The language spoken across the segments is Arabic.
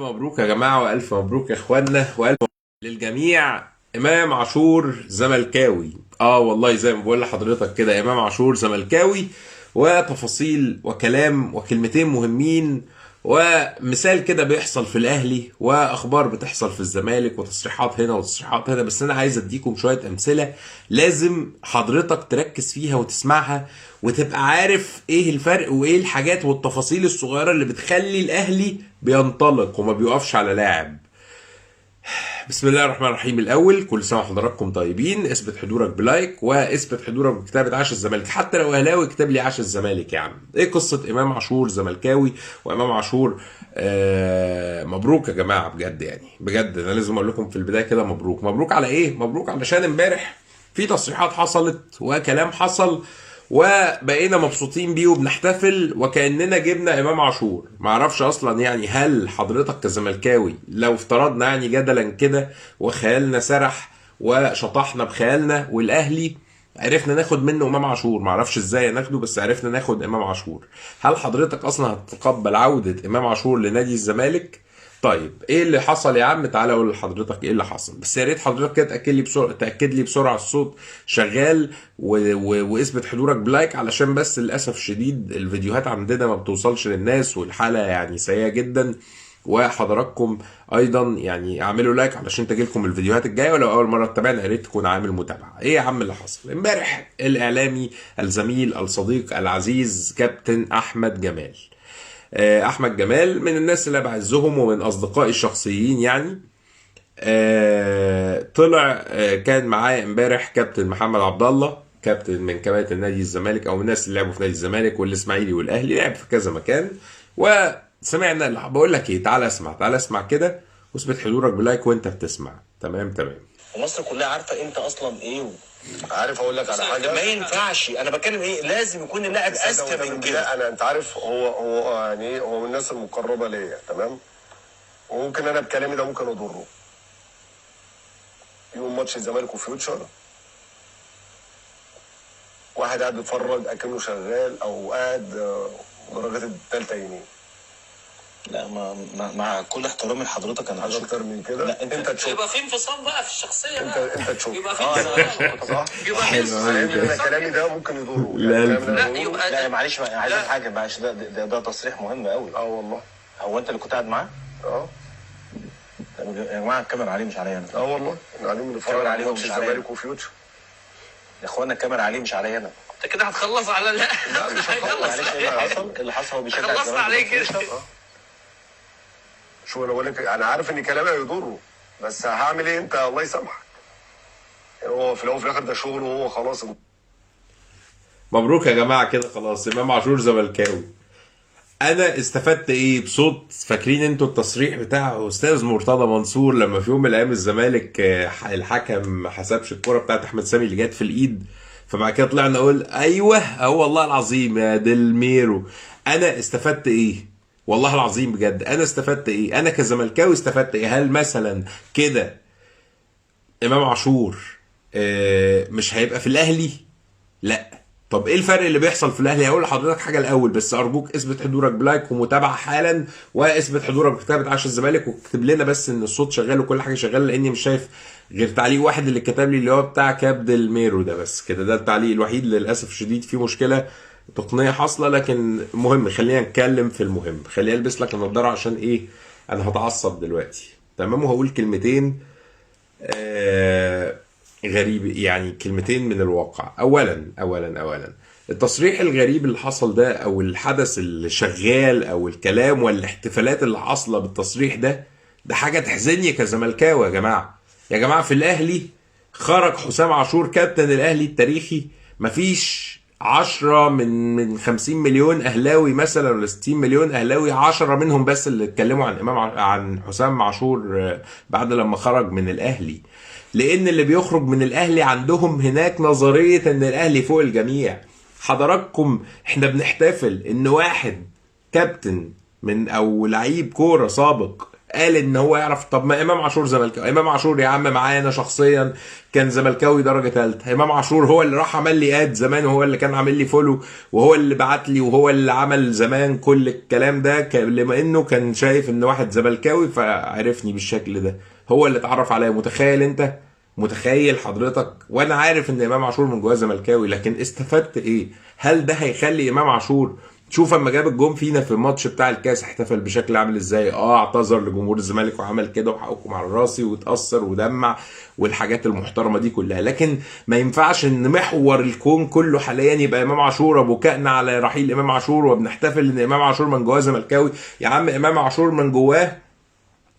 مبروك يا جماعة، وألف مبروك يا إخوانا، وألف مبروك للجميع. إمام عاشور زملكاوي. والله زي ما بقول لحضرتك كده، إمام عاشور زملكاوي. وتفاصيل وكلام وكلمتين مهمين ومثال كده بيحصل في الأهلي، وأخبار بتحصل في الزمالك، وتصريحات هنا وتصريحات هنا. بس أنا عايز أديكم شوية أمثلة لازم حضرتك تركز فيها وتسمعها، وتبقى عارف ايه الفرق وايه الحاجات والتفاصيل الصغيرة اللي بتخلي الاهلي بينطلق وما بيقفش على لاعب. بسم الله الرحمن الرحيم. الاول كل سنه وحضراتكم طيبين. اثبت حضورك بلايك، واثبت حضورك بكتابه عاش الزمالك. حتى لو اهلاوي اكتب لي عاش الزمالك يا عم. ايه قصه امام عاشور زملكاوي وامام عاشور؟ مبروك يا جماعه، بجد يعني بجد انا لازم اقول لكم في البدايه كده مبروك. مبروك على ايه؟ مبروك علشان امبارح في تصريحات حصلت وكلام حصل، وبقينا مبسوطين بيه وبنحتفل وكأننا جبنا امام عاشور. معرفش اصلا يعني، هل حضرتك كزملكاوي لو افترضنا يعني جدلا كده وخيالنا سرح وشطحنا بخيالنا والاهلي عرفنا ناخد منه امام عاشور، معرفش ازاي ناخده بس عرفنا ناخد امام عاشور، هل حضرتك اصلا هتتقبل عودة امام عاشور لنادي الزمالك؟ طيب ايه اللي حصل يا عم؟ تعالى اقول لحضرتك ايه اللي حصل، بس يا ريت حضرتك كده تاكد لي بسرعه الصوت شغال واثبت حضورك بلايك، علشان بس للاسف الشديد الفيديوهات عندنا ما بتوصلش للناس والحاله يعني سيئه جدا. وحضراتكم ايضا يعني اعملوا لايك علشان تجيلكم الفيديوهات الجايه، ولو اول مره تتابعنا يا ريت تكون عامل متابعه. ايه يا عم اللي حصل امبارح؟ الاعلامي الزميل الصديق العزيز كابتن احمد جمال، احمد جمال من الناس اللي بعزهم ومن اصدقائي الشخصيين يعني. طلع كان معايا امبارح كابتن محمد عبد الله، كابتن من كباتن نادي الزمالك او من الناس اللي لعبوا في نادي الزمالك والاسماعيلي والاهلي، لعب في كذا مكان. وسمعنا، بقول لك ايه، تعالى اسمع تعالى اسمع كده، واثبت حضورك بلايك وانت بتسمع. تمام تمام. ومصر كلها عارفه انت اصلا ايه عارف اقول لك على حاجه؟ ما ينفعش. انا بتكلم ايه، لازم يكون اللاعب اذكى من كده. لا انت عارف، هو يعني هو من الناس المقربه ليا، تمام؟ وممكن انا بكلامي ده ممكن اضره. يوم ماتش الزمالك وفيوتشر، واحد قاعد بيتفرج اكنه شغال او قاعد درجات الثالثه يمين. لا مع كل احترامي لحضرتك انا عايز اكتر من كده. لا انت تشوف. يبقى في انفصام بقى في الشخصيه انت تشوف. يبقى في انفصام. صح. يبقى في انا كلامي ده ممكن يضره. لا يبقى لا معلش، عايز حاجه، معلش ده تصريح مهم قوي. والله. هو انت اللي كنت قاعد معاه؟ يا جماعه الكاميرا عليه مش عليا انا. والله قاعدين بنتفرج على ماتش الزمالك وفيوتشر. يا اخوانا الكاميرا عليه مش عليا انا. انت كده هتخلص على لا مش هخلص. معلش اللي حصل هو بيشجع الزمالك. خلصنا عليه كده. شو انا بقول لك، انا عارف ان كلامي هيضره، بس هعمل ايه؟ انت الله يسامحك. يعني هو في الاول وفي الاخر ده شغله، وهو خلاص. مبروك يا جماعه كده خلاص، امام عاشور زملكاوي. انا استفدت ايه بصوت؟ فاكرين انتوا التصريح بتاع استاذ مرتضى منصور لما في يوم من الايام الزمالك الحكم ما حسبش الكوره بتاعت احمد سامي اللي جت في الايد، فبعد كده طلعنا نقول ايوه والله العظيم يا ديلميرو. انا استفدت ايه؟ والله العظيم بجد انا استفدت ايه؟ انا كزملكاوي استفدت ايه؟ هل مثلا كده امام عاشور مش هيبقى في الاهلي؟ لا. طب ايه الفرق اللي بيحصل في الاهلي؟ هقول لحضرتك حاجه الاول، بس ارجوك اثبت حضورك بلايك ومتابعه حالا، واثبت حضورك بكتابه عاش الزمالك، واكتب لنا بس ان الصوت شغال وكل حاجه شغاله، لاني مش شايف غير تعليق واحد اللي كتب لي اللي هو بتاع كابد الميرو ده، بس كده ده التعليق الوحيد. للاسف الشديد في مشكله تقنيه حاصله، لكن مهم خلينا نتكلم في المهم. خليني البس لك النضاره عشان ايه؟ انا هتعصب دلوقتي تمام، وهقول كلمتين غريب يعني، كلمتين من الواقع. اولا التصريح الغريب اللي حصل ده، او الحدث اللي شغال، او الكلام والاحتفالات اللي حاصله بالتصريح ده حاجه تحزني كزملكاوي. يا جماعه في الاهلي خرج حسام عاشور كابتن الاهلي التاريخي، مفيش 10 من 50 مليون اهلاوي مثلا ولا 60 مليون اهلاوي، 10 منهم بس اللي اتكلموا عن حسام عاشور بعد لما خرج من الاهلي. لان اللي بيخرج من الاهلي عندهم هناك نظريه ان الاهلي فوق الجميع. حضراتكم احنا بنحتفل ان واحد كابتن من او لعيب كوره سابق قال ان هو يعرف. طب ما امام عاشور زملكاوي، امام عاشور يا عم معايا انا شخصيا كان زملكاوي درجه ثالثه. امام عاشور هو اللي راح عمل لي اد زمان، وهو اللي كان عامل لي فولو، وهو اللي بعت لي، وهو اللي عمل زمان كل الكلام ده، لما انه كان شايف ان واحد زملكاوي فعرفني بالشكل ده، هو اللي اتعرف عليا. متخيل انت؟ متخيل حضرتك؟ وانا عارف ان امام عاشور من جواه زملكاوي، لكن استفدت ايه؟ هل ده هيخلي امام عاشور، شوف اما جاب الجون فينا في الماتش بتاع الكاس احتفل بشكل عامل ازاي؟ اعتذر لجمهور الزمالك وعمل كده وحقكم على راسي واتأثر ودمع والحاجات المحترمه دي كلها، لكن ما ينفعش ان محور الكون كله حاليا يبقى امام عاشور، بكائنا على رحيل امام عاشور وبنحتفل ان امام عاشور من جواه زملكاوي. يا عم امام عاشور من جواه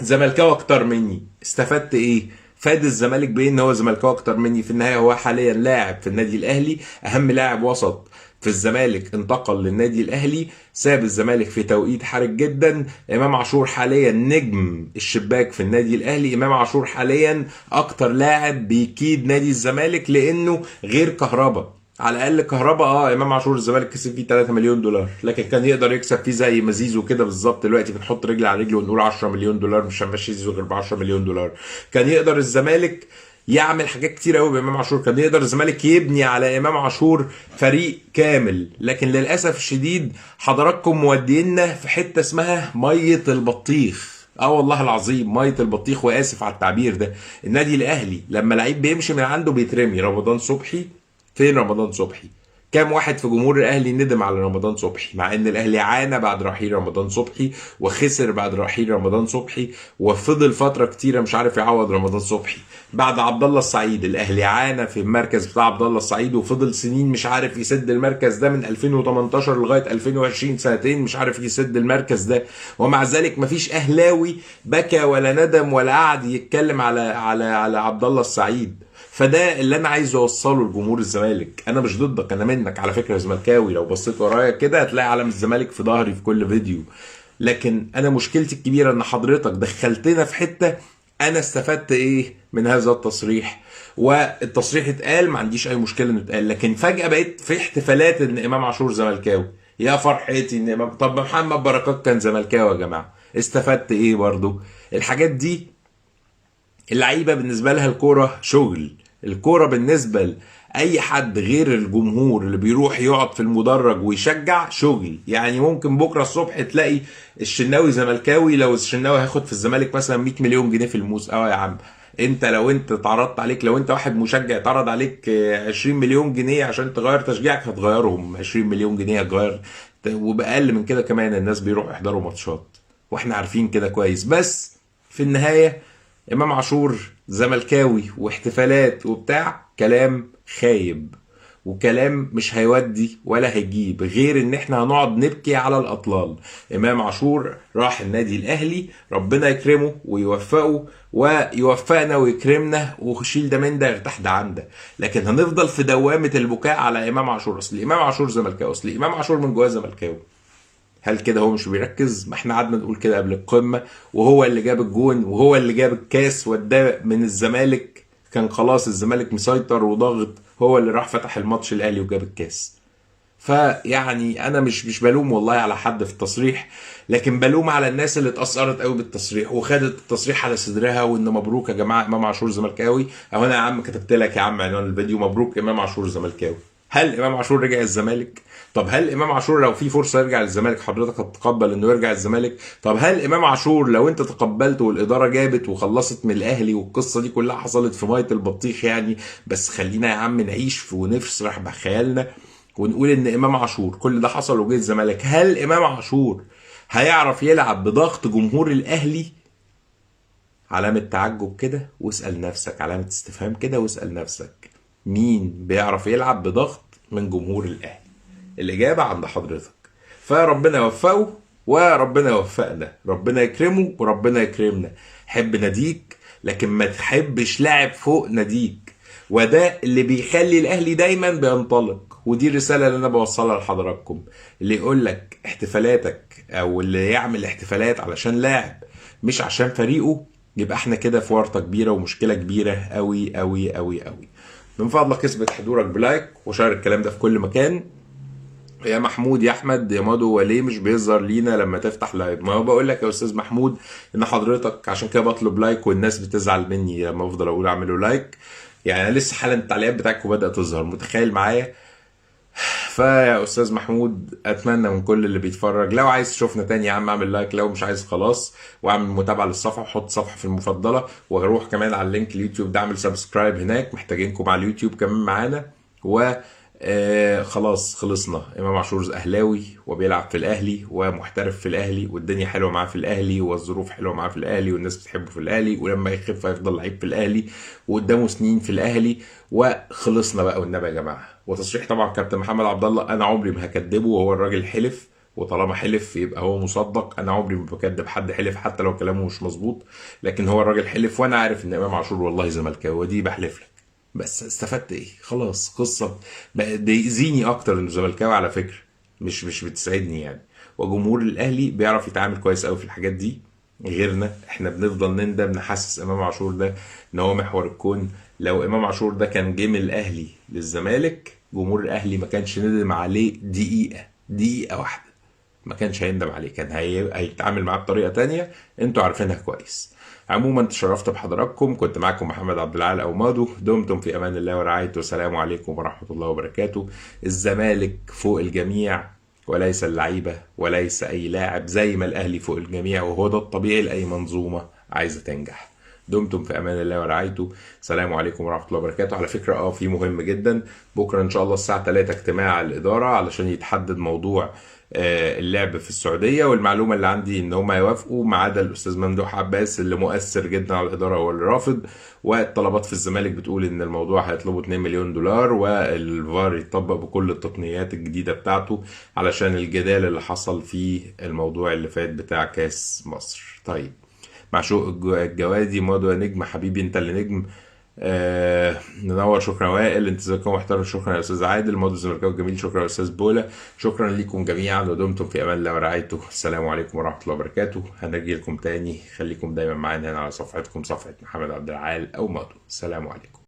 زملكاوي اكتر مني، استفدت ايه؟ فاد الزمالك بايه ان هو زملكاوي اكتر مني؟ في النهايه هو حاليا لاعب في النادي الاهلي، اهم لاعب وسط في الزمالك انتقل للنادي الاهلي، ساب الزمالك في توقيت حرج جدا. امام عاشور حاليا نجم الشباك في النادي الاهلي، امام عاشور حاليا اكتر لاعب بيكيد نادي الزمالك لانه غير كهربا. على الاقل كهربا امام عاشور الزمالك كسب فيه 3 مليون دولار، لكن كان يقدر يكسب فيه زي مزيزو كده بالظبط. دلوقتي بنحط رجل على رجل ونقول 10 مليون دولار، مش هنمشي زيزو غير ب 10 مليون دولار. كان يقدر الزمالك يعمل حاجات كتير قوي بامام عاشور، كان يقدر الزمالك يبني على امام عاشور فريق كامل، لكن للاسف الشديد حضراتكم مودينا في حته اسمها ميه البطيخ. والله العظيم ميه البطيخ، واسف على التعبير ده. النادي الاهلي لما لعيب بيمشي من عنده بيترمي. رمضان صبحي، فين رمضان صبحي؟ كام واحد في جمهور الاهلي ندم على رمضان صبحي، مع ان الاهلي عانى بعد رحيل رمضان صبحي وخسر بعد رحيل رمضان صبحي وفضل فتره كتيره مش عارف يعوض رمضان صبحي. بعد عبد الله السعيد الاهلي عانى في المركز بتاع عبد الله السعيد وفضل سنين مش عارف يسد المركز ده، من 2018 لغايه 2020 سنتين مش عارف يسد المركز ده، ومع ذلك مفيش اهلاوي بكى ولا ندم ولا قعد يتكلم على عبد الله السعيد. فده اللي انا عايز اوصله لجمهور الزمالك. انا مش ضدك، انا منك على فكره زملكاوي، لو بصيت ورايا كده هتلاقي علم الزمالك في ظهري في كل فيديو، لكن انا مشكلتي الكبيره ان حضرتك دخلتنا في حته. انا استفدت ايه من هذا التصريح؟ والتصريح اتقال، ما عنديش اي مشكله انه اتقال، لكن فجاه بقيت في احتفالات ان امام عاشور زملكاوي. يا فرحتي ان امام، طب محمد بركات كان زملكاوي يا جماعه، استفدت ايه برضو؟ الحاجات دي اللعيبه بالنسبه لها الكوره شغل. الكوره بالنسبه لاي حد غير الجمهور اللي بيروح يقعد في المدرج ويشجع شغل. يعني ممكن بكره الصبح تلاقي الشناوي زملكاوي، لو الشناوي هياخد في الزمالك مثلا 100 مليون جنيه في الموسم، يا عم انت لو انت اتعرضت عليك، لو انت واحد مشجع اتعرض عليك 20 مليون جنيه عشان تغير تشجيعك هتغيرهم. 20 مليون جنيه هتغير، وباقل من كده كمان الناس بيروحوا يحضروا ماتشات، واحنا عارفين كده كويس. بس في النهايه امام عاشور زملكاوي واحتفالات وبتاع، كلام خايب وكلام مش هيودي ولا هيجيب، غير ان احنا هنقعد نبكي على الاطلال. امام عاشور راح النادي الاهلي، ربنا يكرمه ويوفقه ويوفقنا ويكرمنا ويشيل ده من ده يرتاح ده عن ده، لكن هنفضل في دوامه البكاء على امام عاشور. اصل امام عاشور زملكاوي، اصل امام عاشور من جواه زملكاوي. هل كده هو مش بيركز؟ ما احنا قعدنا نقول كده قبل القمه، وهو اللي جاب الجون وهو اللي جاب الكاس وداه من الزمالك، كان خلاص الزمالك مسيطر وضاغط، هو اللي راح فتح الماتش الاهلي وجاب الكاس. فيعني انا مش بلوم والله على حد في التصريح، لكن بلوم على الناس اللي اتأثرت قوي بالتصريح وخدت التصريح على صدرها، وان مبروك يا جماعه امام عاشور زملكاوي. اهو انا يا عم كتبت لك يا عم عنوان الفيديو، مبروك امام عاشور زملكاوي. هل امام عاشور رجع الزمالك؟ طب هل امام عاشور لو في فرصه يرجع للزمالك حضرتك هتتقبل انه يرجع الزمالك؟ طب هل امام عاشور لو انت تقبلت والاداره جابت وخلصت من الاهلي والقصه دي كلها حصلت في ميه البطيخ يعني، بس خلينا يا عم نعيش ونفسرح بخيالنا ونقول ان امام عاشور كل ده حصل وجه الزمالك، هل امام عاشور هيعرف يلعب بضغط جمهور الاهلي؟ علامه تعجب كده واسال نفسك، علامه استفهام كده واسال نفسك، مين بيعرف يلعب بضغط من جمهور الاهلي؟ الاجابه عند حضرتك. فربنا يوفقه وربنا يوفقنا، ربنا يكرمه وربنا يكرمنا. حب ناديك لكن ما تحبش لاعب فوق ناديك، وده اللي بيخلي الاهلي دايما بينطلق. ودي الرساله اللي انا بوصلها لحضراتكم، اللي يقول لك احتفالاتك او اللي يعمل احتفالات علشان لاعب مش عشان فريقه، يبقى احنا كده في ورطه كبيره ومشكله كبيره قوي قوي قوي قوي. من فضلك اثبت حضورك بلايك وشير الكلام ده في كل مكان. يا محمود يا احمد يا مادو، هو ليه مش بيظهر لينا لما تفتح لايف؟ ما هو بقول لك يا استاذ محمود ان حضرتك عشان كده بطلب لايك، والناس بتزعل مني لما افضل اقول اعملوا لايك. يعني أنا لسه حالا التعليقات بتاعتكم بدات تظهر، متخيل معايا؟ فيا استاذ محمود اتمنى من كل اللي بيتفرج، لو عايز تشوفنا تاني يا عم اعمل لايك، لو مش عايز خلاص، واعمل متابعه للصفحه وحط صفحه في المفضله، واروح كمان على اللينك اليوتيوب ده اعمل سبسكرايب هناك، محتاجينكم على اليوتيوب كمان معانا. و خلاص خلصنا. امام عاشور اهلاوي وبيلعب في الاهلي ومحترف في الاهلي، والدنيا حلوه معاه في الاهلي، والظروف حلوه معاه في الاهلي، والناس بتحبه في الاهلي، ولما يخف هيفضل لعيب في الاهلي، وقدامه سنين في الاهلي، وخلصنا بقى والنبي يا جماعه. وتصريح طبعا كابتن محمد عبد الله انا عمري ما هكدبه، وهو الراجل حلف، وطالما حلف يبقى هو مصدق. انا عمري ما بكدب حد حلف حتى لو كلامه مش مظبوط، لكن هو الراجل حلف، وانا عارف ان امام عاشور والله زملكاوي، ودي بحلف لك. بس استفدت ايه؟ خلاص قصه بقى بيأذيني اكتر انه زملكاوي على فكره، مش بتسعدني يعني. وجمهور الاهلي بيعرف يتعامل كويس قوي في الحاجات دي، غيرنا احنا بنفضل نندم نحسس امام عاشور ده ان هو محور الكون. لو امام عاشور ده كان جه من الاهلي للزمالك، جمهور الاهلي ما كانش ندم عليه دقيقه واحده، ما كانش هيندم عليه، كان هيتعامل معاه بطريقه تانية انتوا عارفينها كويس. عموما تشرفت بحضراتكم، كنت معكم محمد عبد العال او مادو، دمتم في امان الله ورعايته، والسلام عليكم ورحمه الله وبركاته. الزمالك فوق الجميع وليس اللعيبه وليس اي لاعب، زي ما الاهلي فوق الجميع، وهو ده الطبيعي لاي منظومه عايزه تنجح. دمتم في امان الله ورعايته، السلام عليكم ورحمه الله وبركاته. على فكره في مهم جدا، بكره ان شاء الله الساعه 3 اجتماع الاداره علشان يتحدد موضوع اللعب في السعوديه، والمعلومه اللي عندي ان هم هيوافقوا ما عدا الاستاذ ممدوح عباس اللي مؤثر جدا على الاداره هو اللي رافض. والطلبات في الزمالك بتقول ان الموضوع هيطلبوا 2 مليون دولار، والفار يطبق بكل التقنيات الجديده بتاعته علشان الجدال اللي حصل في الموضوع اللي فات بتاع كاس مصر. طيب معشوق الجوادي مادو يا نجم حبيبي، انت اللي نجم. ننور، شكرا وائل، انت زيكم محترم، شكرا يا استاذ عادل، مادو الزملكاوي الجميل، شكرا يا استاذ بولا، شكرا لكم جميعا، ودمتم في امان الله ورعايته، السلام عليكم ورحمه الله وبركاته. هنجي لكم تاني، خليكم دايما معانا هنا على صفحتكم، صفحه محمد عبد العال او مادو. السلام عليكم.